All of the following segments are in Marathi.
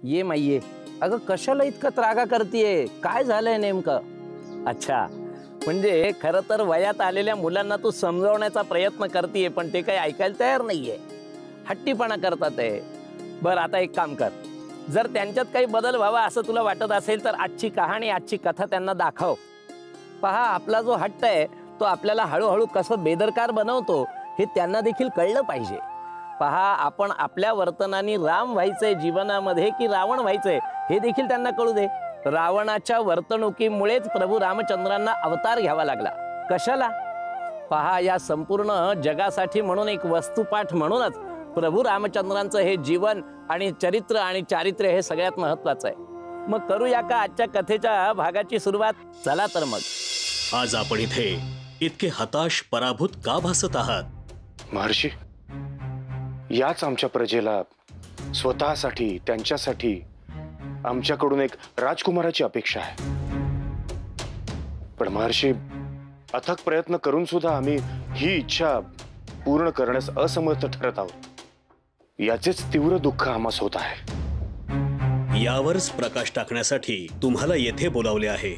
ये माये, अगं कशाला इतकं त्रागा करतीये? काय झालंय नेमकं? अच्छा, म्हणजे खरं तर वयात आलेल्या मुलांना तू समजावण्याचा प्रयत्न करतीये, पण ते काही ऐकायला तयार नाहीये, हट्टीपणा करतात आहे. बरं, आता एक काम कर, जर त्यांच्यात काही बदल व्हावा असं तुला वाटत असेल तर आजची कहाणी, आजची कथा त्यांना दाखव. पहा, आपला जो हट्ट आहे तो आपल्याला हळूहळू कसं बेदरकार बनवतो हे त्यांना देखील कळलं पाहिजे. पहा, आपण आपल्या वर्तनाने राम व्हायचंय जीवनामध्ये की रावण व्हायचंय हे देखील त्यांना कळू दे. रावणाच्या वर्तणुकीमुळेच प्रभू रामचंद्रांना अवतार घ्यावा लागला. कशाला? पहा, या संपूर्ण जगासाठी म्हणून एक वस्तुपाठ म्हणूनच प्रभू रामचंद्रांचं हे जीवन आणि चरित्र आणि चारित्र्य हे सगळ्यात महत्त्वाचं आहे. मग करूया का आजच्या कथेच्या भागाची सुरुवात? चला तर मग. आज आपण इथे इतके हताश पराभूत का भासत आहात? महर्षी, याच आमच्या प्रजेला स्वतःसाठी, त्यांच्यासाठी आमच्याकडून एक राजकुमाराची अपेक्षा आहे. पण महर्षी, अथक प्रयत्न करून सुद्धा आम्ही ही इच्छा पूर्ण करण्यास असमर्थ ठरत आहोत. याचेच तीव्र दुःख आम्हास होत आहे. यावरच प्रकाश टाकण्यासाठी तुम्हाला येथे बोलावले आहे.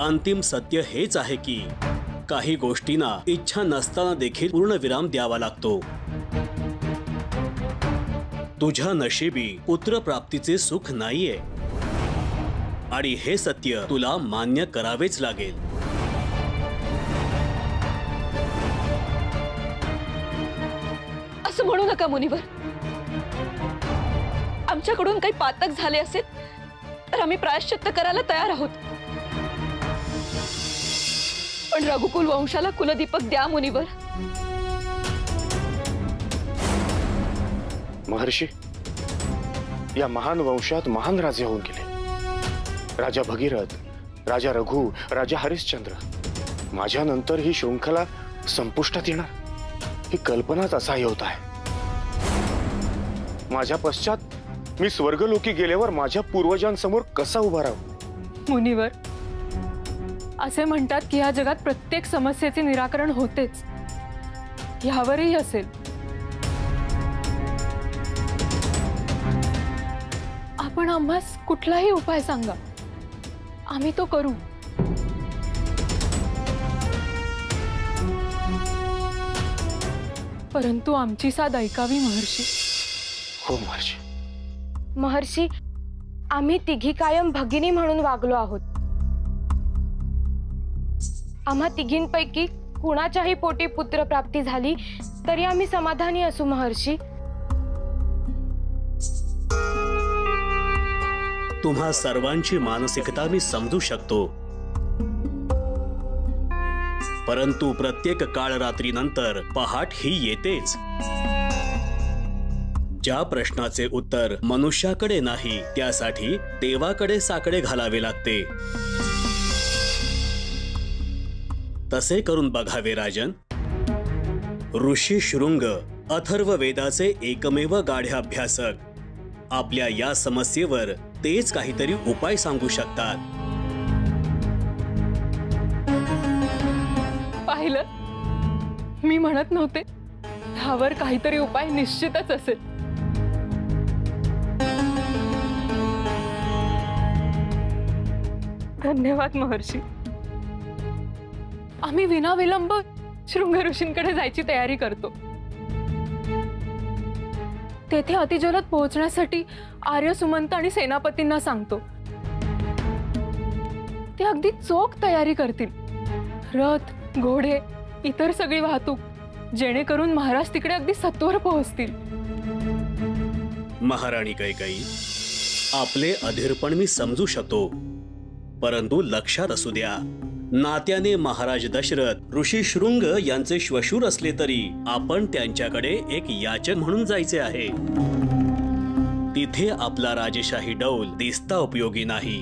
अंतिम सत्य हेच आहे की काही गोष्टींना इच्छा नसताना देखील पूर्ण विराम द्यावा लागतो. तुझ्या नशिबी पुत्रप्राप्तीचे सुख नाहीये आणि हे सत्य तुला मान्य करावेच लागेल. असं म्हणू नका मुनिवर. आमच्याकडून काही पातक झाले असेल तर आम्ही प्रायश्चित्त करायला तयार आहोत. पण रघुकुल वंशाला कुलदीपक द्या मुनिवर. महर्षी, या महान वंशात महान राजे होऊन गेले. राजा भगीरथ, राजा रघु, राजा हरिश्चंद्र. माझ्यानंतर ही शृंखला संपुष्टात येणार ही कल्पनाच असह्य होत आहे. माझ्या पश्चात मी स्वर्गलोकी गेल्यावर माझ्या पूर्वजांसमोर कसा उभा राहू? मुनिवर, असे म्हणतात की या जगात प्रत्येक समस्येचे निराकरण होतेच, यावरही असेल. आपण आम्हास कुठलाही उपाय सांगा, आम्ही तो करू. परंतु आमची साथ ऐकावी महर्षी. हो महर्षी. महर्षी, आम्ही तिघी कायम भगिनी म्हणून वागलो आहोत. आम्हा तिघींपैकी कुणाच्याही पोटी पुत्र प्राप्ती झाली तरी आम्ही समाधानी असू महर्षी. तुम्हा सर्वांची मानसिकता मी समजू शकतो, परंतु प्रत्येक काळ रात्रीनंतर पहाट ही येतेच. ज्या प्रश्नाचे उत्तर मनुष्याकडे नाही त्यासाठी देवाकडे साकडे घालावे लागते. तसे करून बघावे राजन. ऋषी शृंग, अथर्व वेदाचे एकमेव गाढे अभ्यासक, आपल्या या समस्येवर तेच काहीतरी उपाय सांगू शकतात. पाहिलं, मी म्हणत नव्हते, ह्यावर काहीतरी उपाय निश्चितच असेल. धन्यवाद महर्षी. आम्ही विनाविलंब शृंग ऋषींकडे जायची तयारी करतो. तेथे अतिजलद पोहोचण्यासाठी आर्य, सुमंत आणि सेनापतींना सांगतो. ते अगदी चोख तयारी करतील. रथ, घोडे, इतर सगळी वाहतूक, जेणेकरून महाराज तिकडे अगदी सत्वर पोहोचतील. महाराणी कैकेयी, आपले अधीरपण मी समजू शकतो, परंतु लक्षात असू द्या, नात्याने महाराज दशरथ ऋषी शृंग यांचे श्वशूर असले तरी आपण त्यांच्याकडे एक याचक म्हणून जायचे आहे. तिथे आपला राजेशाही डौल दिसता उपयोगी नाही.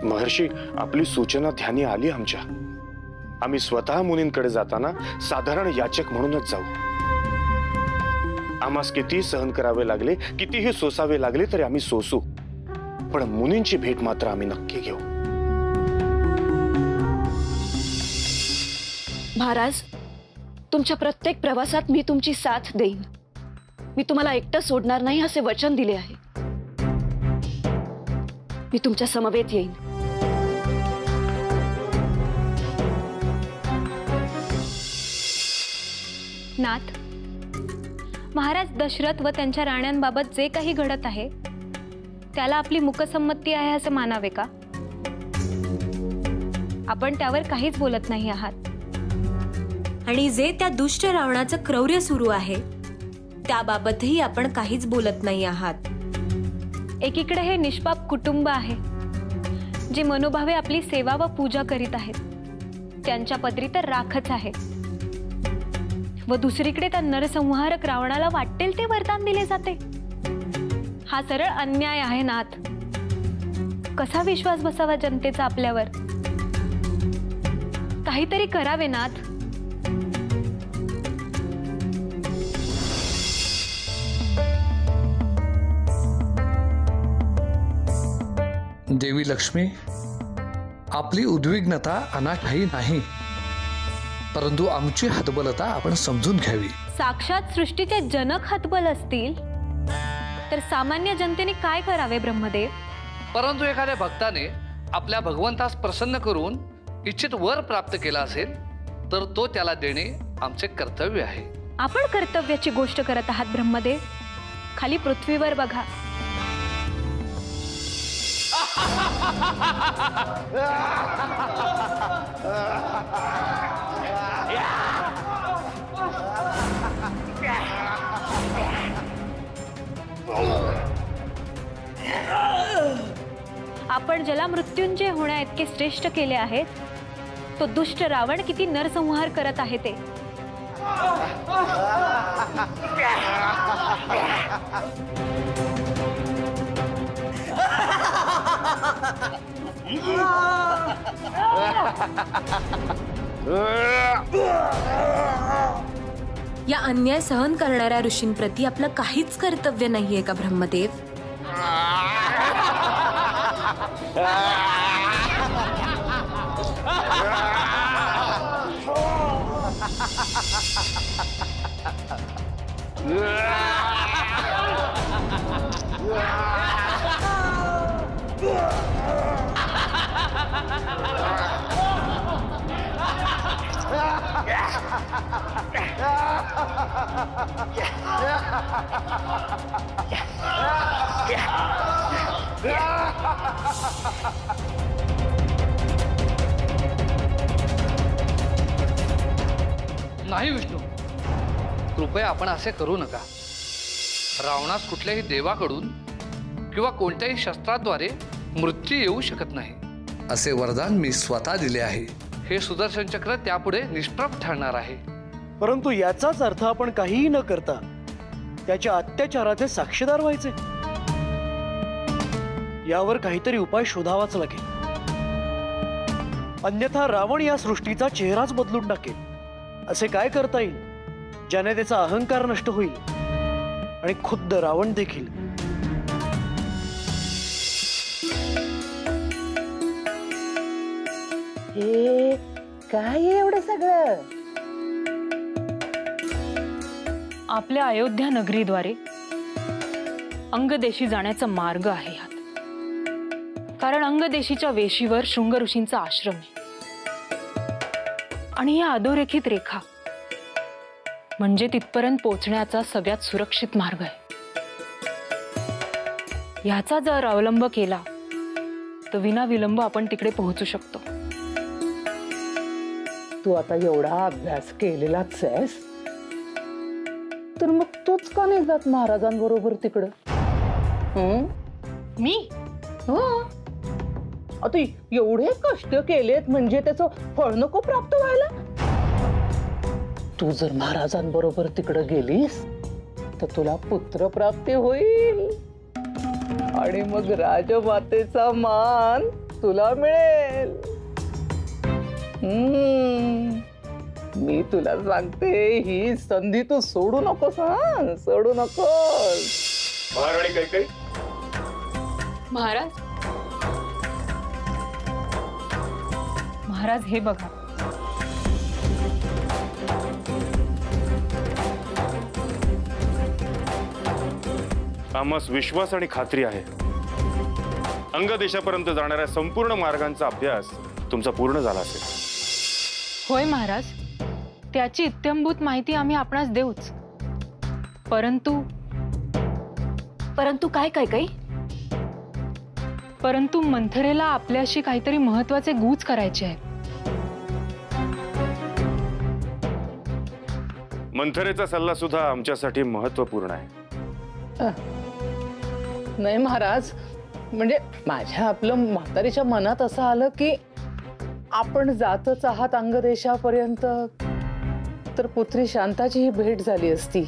महर्षी, आपली सूचना ध्यानी आली आमच्या. आम्ही स्वतः मुनींकडे जाताना साधारण याचक म्हणूनच जाऊ. आम्हास किती सहन करावे लागले, कितीही सोसावे लागले तरी आम्ही सोसू, पण मुनींची भेट मात्र आम्ही नक्की घेऊ. महाराज, तुमच्या प्रत्येक प्रवासात मी तुमची साथ देईन. मी तुम्हाला एकटं सोडणार नाही असे वचन दिले आहे. मी तुमच्या समवेत येईन. नाथ, महाराज दशरथ व त्यांच्या राण्यांबाबत जे काही घडत आहे त्याला आपली मुकसंमती आहे असे मानावे का? आपण त्यावर काहीच बोलत नाही आहात. आणि जे त्या दुष्ट रावणाचं क्रौर्य सुरू आहे त्याबाबतही आपण काहीच बोलत नाही आहात. एकीकडे हे निष्पाप कुटुंब आहे जे मनोभावे आपली सेवा व पूजा करीत आहेत, त्यांच्या पदरी तर राखच आहे. व दुसरीकडे त्या नरसंहारक रावणाला वाटेल ते वरदान दिले जाते. हा सरळ अन्याय आहे नाथ. कसा विश्वास बसावा जनतेचा आपल्यावर? काहीतरी करावे नाथ. देवी लक्ष्मी, आपली उद्विग्नता अनाठायी नाही, परंतु आमची हतबलता आपण समजून घ्यावी. साक्षात सृष्टीचे जनक हतबल असतील तर सामान्य जनतेने काय करावे ब्रह्मदेव? परंतु एखाद्या भक्ताने आपल्या भगवंतास प्रसन्न करून इच्छित वर प्राप्त केला असेल तर तो त्याला देणे आमचे कर्तव्य आहे. आपण कर्तव्याची गोष्ट करत आहात ब्रह्मदेव. खाली पृथ्वीवर बघा. आपण ज्याला मृत्युंजय होण्या इतके श्रेष्ठ केले आहेत तो दुष्ट रावण किती नरसंहार करत आहे ते. या अन्याय सहन करणाऱ्या ऋषींप्रती आपलं काहीच कर्तव्य नाहीये का ब्रह्मदेव? नाही विष्णू, कृपया आपण असे करू नका. रावणास कुठल्याही देवाकडून किंवा कोणत्याही शस्त्राद्वारे मृत्यू येऊ शकत नाही असे वरदान मी स्वतः दिले आहे. हे सुदर्शन चक्र त्यापुढे निष्प्रभ ठरणार आहे. परंतु याचाच अर्थ आपण काहीही न करता त्याच्या अत्याचाराचे साक्षीदार व्हायचे. यावर काहीतरी उपाय शोधावाच लागेल, अन्यथा रावण या सृष्टीचा चेहराच बदलून टाकेल. असे काय करता येईल ज्याने त्याचा अहंकार नष्ट होईल आणि खुद्द रावण देखील. हे काय एवढं सगळं? आपल्या अयोध्या नगरीद्वारे अंगदेशी जाण्याचा मार्ग आहे यात. कारण अंगदेशीच्या वेशीवर शृंग ऋषींचा आश्रम आहे आणि या अधोरेखित रेखा म्हणजे तिथपर्यंत पोहोचण्याचा सगळ्यात सुरक्षित मार्ग आहे. याचा जर अवलंब केला तर विना विलंब आपण तिकडे पोहोचू शकतो. तू आता एवढा अभ्यास केलेलाच आहेस तर मग तूच का नाही जात महाराजांबरोबर तिकडं? मी हो, आता एवढे कष्ट केलेत म्हणजे त्याचं फळ नको प्राप्त व्हायला? तू जर महाराजांबरोबर तिकडं गेलीस तर तुला पुत्र प्राप्ती होईल आणि मग राजमातेचा मान तुला मिळेल. मी तुला सांगते, ही संधी तू सोडू नकोस. सोडू नकोस. महाराणी कैकेयी, महाराज, महाराज हे बघा. आम्हास विश्वास आणि खात्री आहे अंगदेशापर्यंत जाणाऱ्या संपूर्ण मार्गांचा अभ्यास तुमचा पूर्ण झाला असेल. होय महाराज, त्याची इत्थंभूत माहिती आम्ही आपणास देऊच. परंतु काय काय काही? परंतु मंथरेला आपल्याशी काहीतरी महत्वाचे गूज करायचे आहे. मंथरेचा सल्ला सुद्धा आमच्यासाठी महत्वपूर्ण आहे. नाही महाराज, म्हणजे माझ्या आपलं म्हातारीच्या मनात असं आलं की आपण जातच आहात अंगदेशापर्यंत तर पुत्री शांताची ही भेट झाली असती.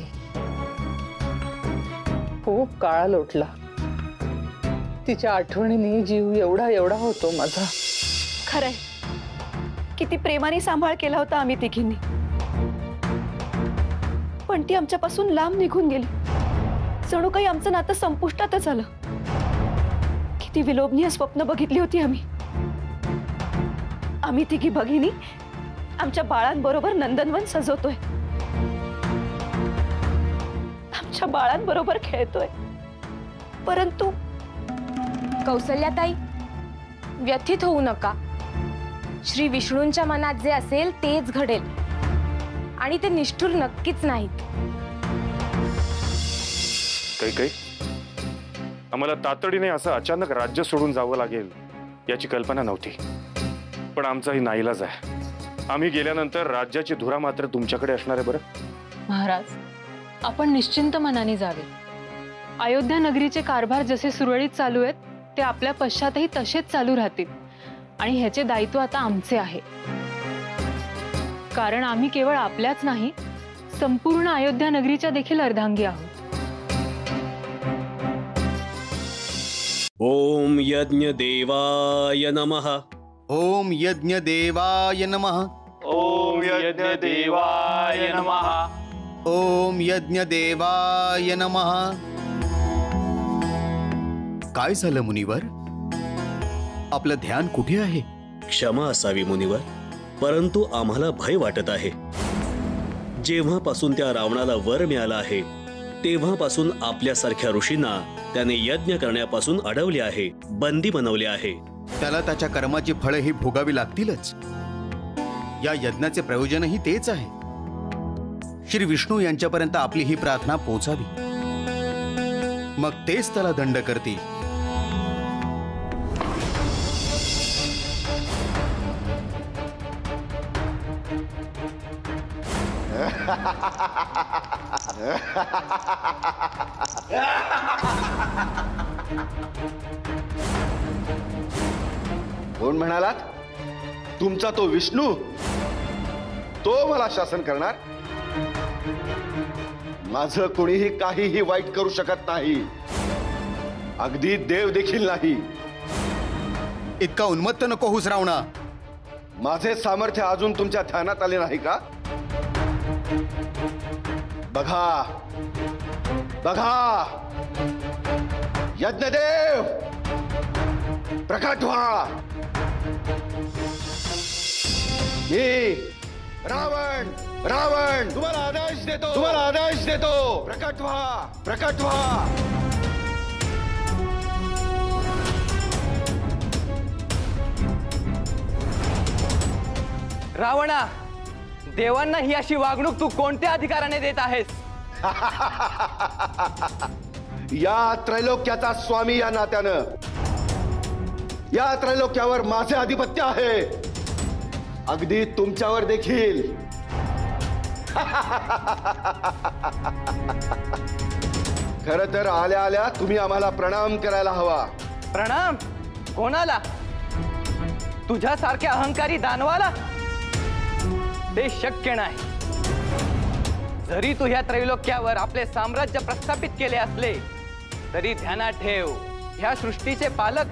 खूप काळ लोटला. तिच्या आठवणीने जीव एवढा एवढा होतो माझा. खरंय, किती प्रेमाने सांभाळ केला होता आम्ही तिघींनी, पण ती आमच्यापासून लांब निघून गेली. जणू काही आमचं नातं संपुष्टातच आलं. किती विलोभनीय स्वप्न बघितली होती आम्ही तिघी भगिनी आमच्या बाळांबरोबर नंदनवन सजवतोय, आमच्या बाळांबरोबर खेळतोय. परंतु कौसल्याताई, व्यथित होऊ नका. श्री विष्णूंच्या मनात जे असेल तेच घडेल आणि ते निष्ठुर नक्कीच नाहीत. काही आम्हाला तातडीने असं अचानक राज्य सोडून जावं लागेल याची कल्पना नव्हती, पण आमचाही नाईलाज आहे. आम्ही गेल्यानंतर राज्याची धुरा मात्र तुमच्याकडे असणार आहे. बरं महाराज, आपण निश्चिंत मनाने जावे. अयोध्या नगरीचे कारभार जसे सुरळीत चालू आहेत ते आपल्या पश्चातही तसेच चालू राहतील आणि ह्याचे दायित्व आता आमचे आहे. कारण आम्ही केवळ आपल्याच नाही, संपूर्ण अयोध्या नगरीच्या देखील अर्धांगी आहोत. ओम यज्ञ देवाय नमः. ओम यज्ञ देवाय नमः. ओम यज्ञ देवाय नमः. ओम यज्ञ देवाय नमः. काय झालं मुनिवर? आपलं ध्यान कुठे आहे? क्षमा असावी मुनिवर, परंतु आम्हाला भय वाटत आहे. जेव्हापासून त्या रावणाला वर मिळाला आहे तेव्हापासून आपल्यासारख्या ऋषींना त्याने यज्ञ करण्यापासून अडवले आहे, बंदी बनवले आहे. त्याला त्याच्या कर्माची फळे ही भोगावी लागतीलच. या यज्ञाचे प्रयोजनही तेच आहे. श्री विष्णू यांच्यापर्यंत आपली ही प्रार्थना पोहोचावी, मग तेच त्याला दंड करतील. कोण म्हणालात? तुमचा तो विष्णू, तो मला शासन करणार? माझं कोणीही काहीही वाईट करू शकत नाही, अगदी देव देखील नाही. इतका उन्मत्त नको होऊस रावणा. माझे सामर्थ्य अजून तुमच्या ध्यानात आले नाही का? बघा बघा, यज्ञदेव प्रकट व्हा. मी रावण तुम्हाला आदेश देतो, प्रकट व्हा. रावणा, देवांना ही अशी वागणूक तू कोणत्या अधिकाराने देत आहेस? या त्रैलोक्याचा स्वामी या नात्यानं या त्रैलोक्यावर माझे आधिपत्य आहे, अगदी तुमच्यावर देखील. खरं तर आल्या आल्या तुम्ही आम्हाला प्रणाम करायला हवा. प्रणाम? कोणाला? तुझ्यासारख्या अहंकारी दानवाला? ते शक्य नाही. जरी तू ह्या त्रैलोक्यावर आपले साम्राज्य प्रस्थापित केले असले तरी ध्यानात ठेव, ह्या सृष्टीचे पालक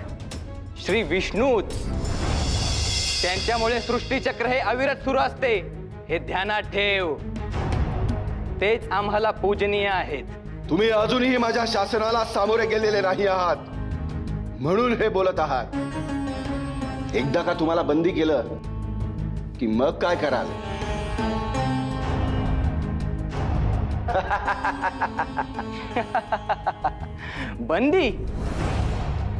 श्री विष्णूच. त्यांच्यामुळे सृष्टीचक्र हे अविरत सुरू असते, हे ध्यानात ठेव. तेच आम्हाला पूजनीय आहेत. तुम्ही अजूनही माझ्या शासनाला सामोरे गेलेले नाही आहात, म्हणून हे बोलत आहात. एकदा का तुम्हाला बंदी केलं की मग काय कराल? बंदी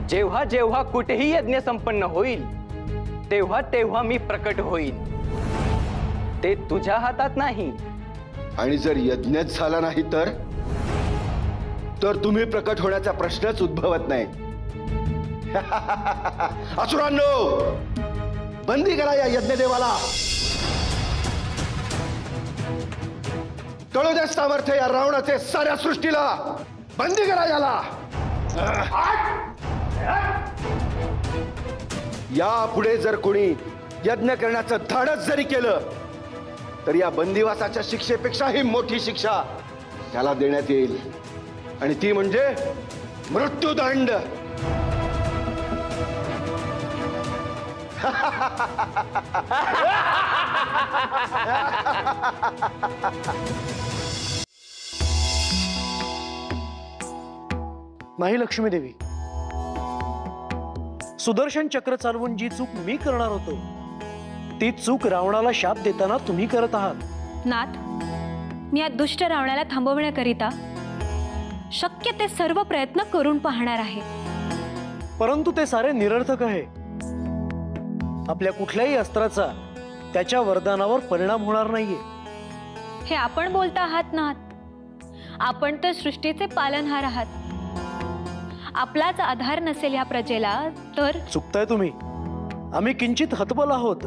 जेव्हा जेव्हा कुठेही यज्ञ संपन्न होईल तेव्हा तेव्हा मी प्रकट होईल. ते तुझ्या हातात नाही. आणि जर यज्ञच झाला नाही तर तुम्ही प्रकट होण्याचा प्रश्नच उद्भवत नाही. असुरांनो, बंदी करा या यज्ञदेवाला. कळू द्या सामर्थ्य या रावणाचे साऱ्या सृष्टीला. बंदी करा याला. यापुढे जर कोणी यज्ञ करण्याचं धाडस जरी केलं तर या बंदिवासाच्या शिक्षेपेक्षाही मोठी शिक्षा त्याला देण्यात येईल, आणि ती म्हणजे मृत्यूदंड. नाही लक्ष्मी देवी, सुदर्शन चक्र चालवून जी चूक मी करणार होतो ती चूक रावणाला शाप देताना तुम्ही करत आहात. नाथ, मी या दुष्ट रावणाला थांबवण्याकरिता शक्य ते सर्व प्रयत्न करून पाहणार आहे. परंतु ते सारे निरर्थक आहे. आपल्या कुठल्याही अस्त्राचा त्याच्या वरदानावर परिणाम होणार नाहीये. हे आपण बोलता आहात नाथ. आपण तर सृष्टीचे पालनहार आहात. आपलाच आधार नसेल या प्रजेला तर. चुकताय तुम्ही. आम्ही किंचित हतबल आहोत,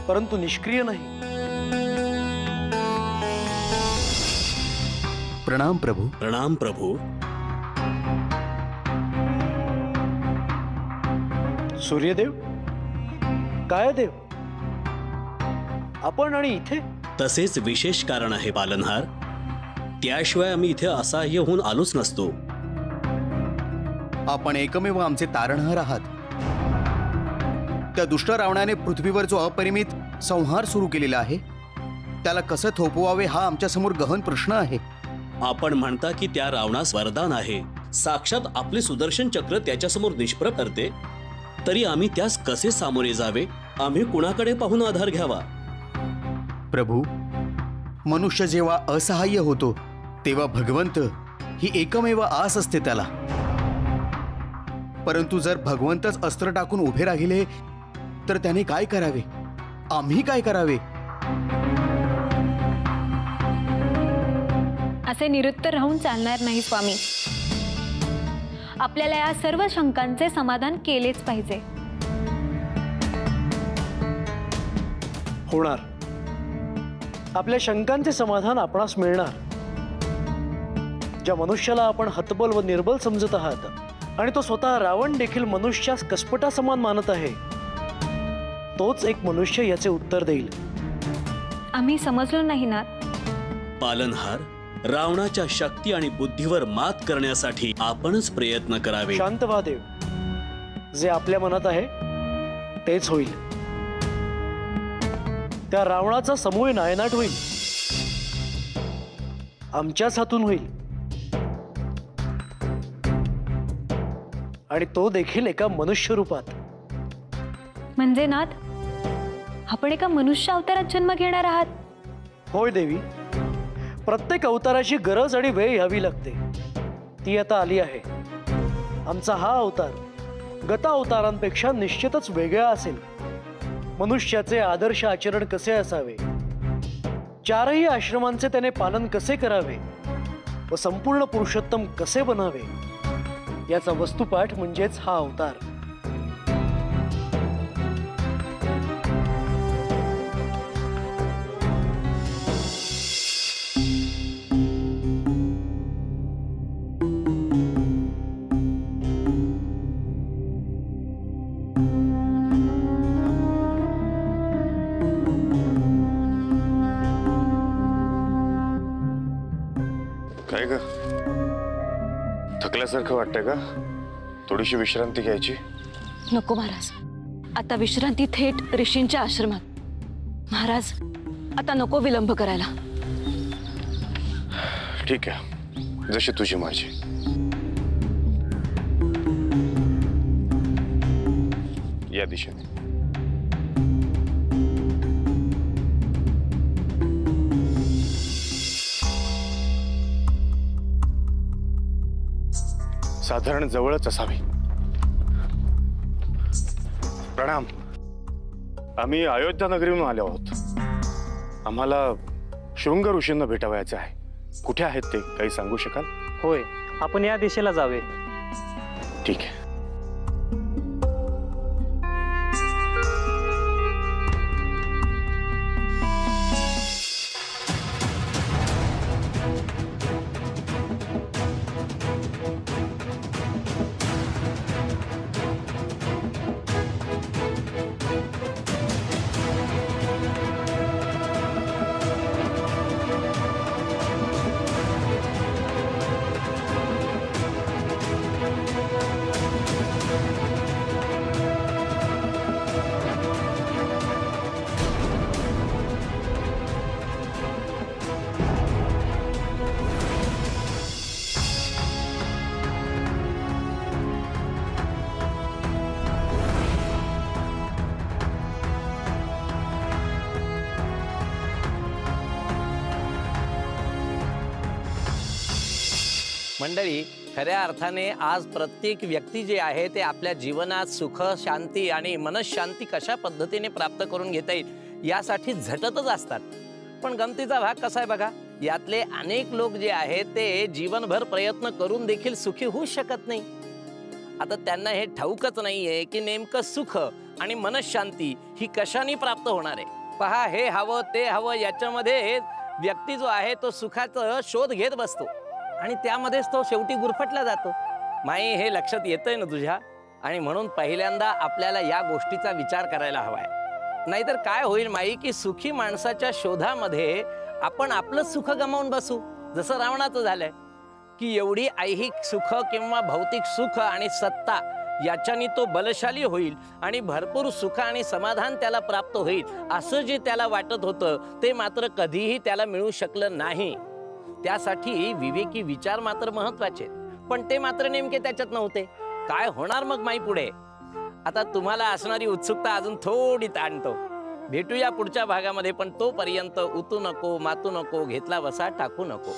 परंतु निष्क्रिय नाही. प्रणाम प्रभू. प्रणाम प्रभू. सूर्यदेव, काय देव, आपण आणि इथे? तसेच विशेष कारण आहे पालनहार. त्याशिवाय आम्ही इथे असहाय्य होऊन आलोच नसतो. आपण एकमेव आमचे तारणहार आहात. त्या दुष्ट रावणाने पृथ्वीवर जो अपरिमित संहार सुरू केलेला आहे त्याला कसं थोपवावे हा आमच्या समोर गहन प्रश्न आहे. आपण म्हणता की त्या रावणास वरदान आहे. साक्षात आपले सुदर्शन चक्र त्याच्यासमोर निष्प्रभ ठरते, तरी आम्ही त्यास कसे सामोरे जावे? आम्ही कुणाकडे पाहून आधार घ्यावा? प्रभू, मनुष्य जेव्हा असहाय्य होतो तेव्हा भगवंत ही एकमेव आस असते त्याला. परंतु जर भगवंतच अस्त्र टाकून उभे राहिले तर त्याने काय करावे? आम्ही काय करावे? असे निरुत्तर राहून चालणार नाही स्वामी. आपल्याला या सर्व शंकांचे समाधान केलेच पाहिजे. होणार. आपल्या शंकांचे समाधान आपणास मिळणार. ज्या मनुष्याला आपण हतबल व निर्बल समजत आहात आणि तो स्वतः रावण देखील मनुष्यास कसपटा समान मानत आहे, तोच एक मनुष्य याचे उत्तर देईल. आम्ही समजलो नाही ना. पालनहार, रावणाच्या शक्ती आणि बुद्धीवर मात करण्यासाठी आपणच प्रयत्न करावे. शांत व्हा देव. जे आपल्या मनात आहे तेच होईल. त्या रावणाचा समूळ नायनाट होईल. आमच्याच हातून होईल. आणि तो देखील एका मनुष्य रूपात. म्हणजे नाथ, आपण एका मनुष्य अवतारात जन्म घेणार आहात? होय देवी. प्रत्येक अवताराची गरज आणि वेळ यावी लागते. ती आता आली आहे. आमचा हा अवतार गता अवतारांपेक्षा निश्चितच वेगळा असेल. मनुष्याचे आदर्श आचरण कसे असावे, चारही आश्रमांचे त्याने पालन कसे करावे व संपूर्ण पुरुषोत्तम कसे बनावे याचा वस्तुपाठ म्हणजेच हा अवतार. काय ग, थकल्यासारखं वाटतंय का? थोडीशी विश्रांती घ्यायची. नको महाराज, आता विश्रांती थेट ऋषींच्या आश्रमात. महाराज, आता नको विलंब करायला. ठीक आहे, जशी तुझी माझी. या दिशेने. साधारण जवळच असावी. प्रणाम. आम्ही अयोध्या नगरीहून आलो आहोत. आम्हाला शृंग ऋषींना भेटावयाचे आहे. कुठे आहेत ते, काही सांगू शकाल? होय, आपण या दिशेला जावे. ठीक आहे. मंडळी, खऱ्या अर्थाने आज प्रत्येक व्यक्ती जे आहे ते आपल्या जीवनात सुख, शांती आणि मनशांती कशा पद्धतीने प्राप्त करून घेता येईल यासाठी झटतच असतात. पण गमतीचा भाग कसा आहे बघा, यातले अनेक लोक जे आहेत ते जीवनभर प्रयत्न करून देखील सुखी होऊ शकत नाही. आता त्यांना हे ठाऊकच नाहीये की नेमकं सुख आणि मनशांती ही कशाने प्राप्त होणार आहे. पहा, हे हवं ते हवं याच्यामध्ये व्यक्ती जो आहे तो सुखाचा शोध घेत बसतो आणि त्यामध्येच तो शेवटी गुरफटला जातो. माई, हे लक्षात येतंय ना तुझ्या? आणि म्हणून पहिल्यांदा आपल्याला या गोष्टीचा विचार करायला हवाय. नाहीतर काय होईल माई की सुखी माणसाच्या शोधामध्ये आपण आपलं सुख गमावून बसू, जसं रावणाचं झालंय की एवढी ऐहिक सुख किंवा भौतिक सुख आणि सत्ता याच्यानी तो बलशाली होईल आणि भरपूर सुख आणि समाधान त्याला प्राप्त होईल असं जे त्याला वाटत होतं ते मात्र कधीही त्याला मिळू शकलं नाही. त्यासाठी विवेकी विचार मात्र महत्वाचे, पण ते मात्र नेमके त्याच्यात नव्हते. काय होणार मग माई पुढे? आता तुम्हाला असणारी उत्सुकता अजून थोडी ताणतो. भेटूया पुढच्या भागामध्ये, पण तोपर्यंत उतू नको, मातू नको, घेतला वसा टाकू नको.